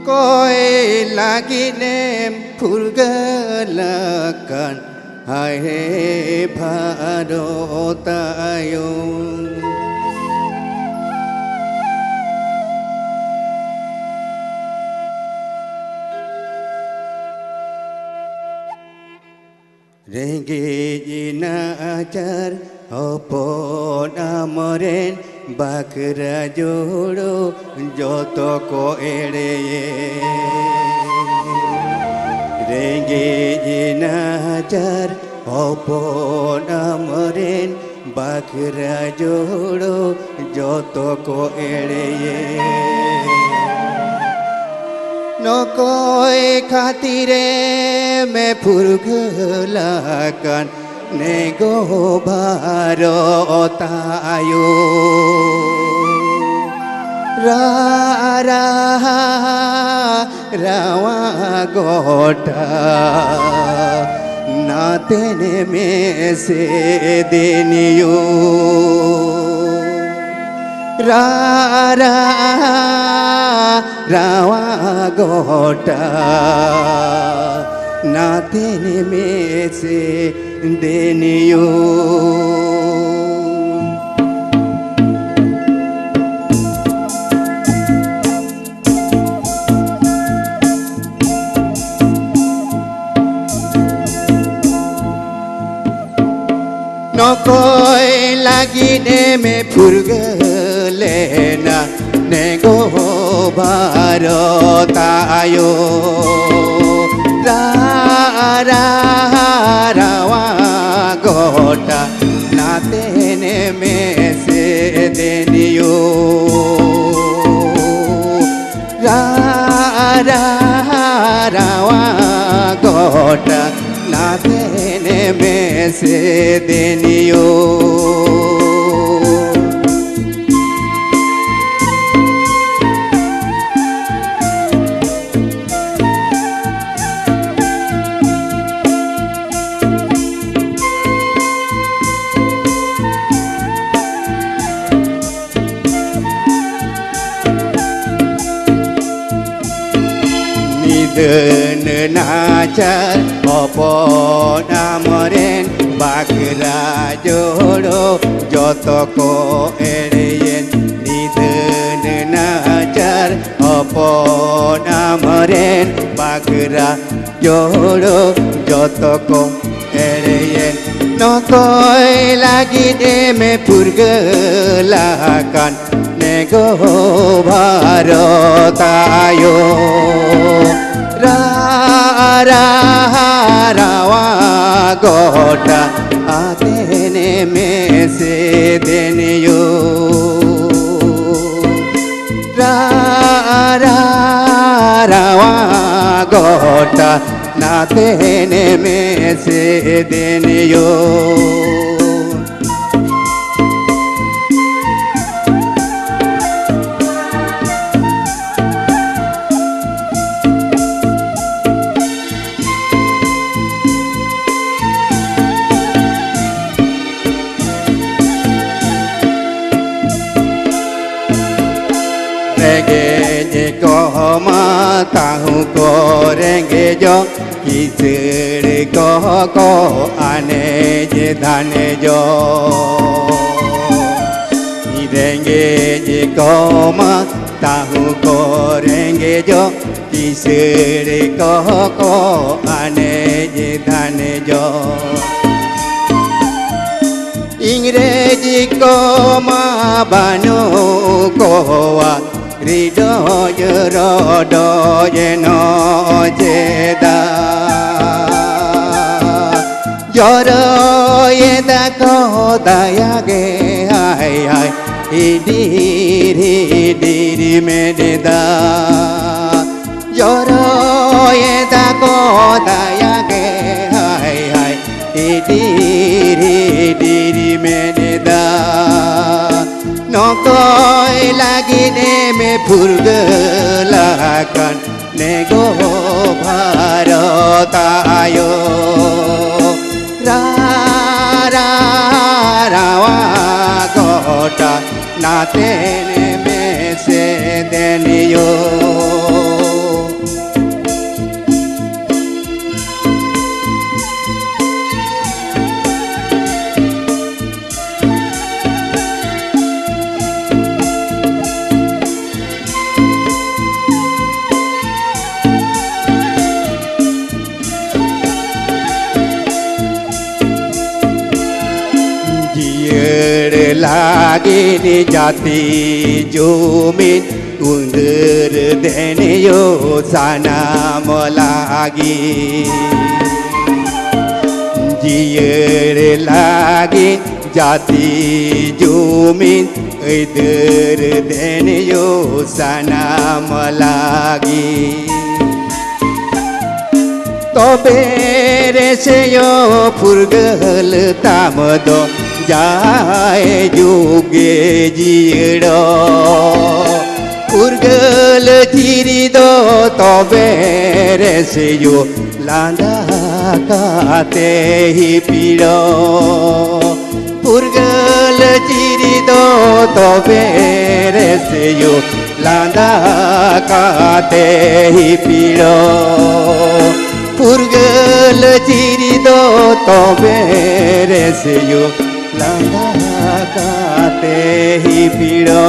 Koi lagi nem purgalakan hai bharotayung Rengge najar opon amoren bakra jodo joto ko ere Rengge najar opon amoren bakra jodo joto ko ere Nokoi khatire me purgalakan nego bharotayo rawa gota natene me se deniyo rawa gota natene me se deniyo Nokoi lagi me purgalena nego bharotayo rawa gota natene me se deniyo rawa gota natene me se deniyo najar opon amoren bakra jodo joto ko ereyen niden najar opon amoren bakra jodo joto ko ereyen nokoi lagi me purgalakan nego bharotayo rawa gota atene me se deniyo rawa gota natene me se deniyo Rengge ko ma tahu ko rengge jo kisir ko ane je dhane jo Rengge ko ma tahu ko rengge jo kisir ko ane je dhane jo Ingreji ko ma banu ko wa Rido rodo jeno jeda Joro yeda ko dayage hai hai Hidiri mededa Joro yeda ko dayage hai hai Hidiri mededa Nokoi lagi me purgalakan nego bharotayo rawa tene me se denio lagi ni jati jumin undur denyo sana melagi jier lagi jati jumin undur denyo sana melagi tobe reseyo purgal tamdo जाए जुगे जीड़ो पुरगल जीरी दो तो बेरे से यो लांदा काते ही पीड़ो पुरगल जीरी दो तो बेरे से यो लांदा काते ही पीड़ो पुरगल जीरी दो तो बेरे से यो लांदा काते ही पीड़ो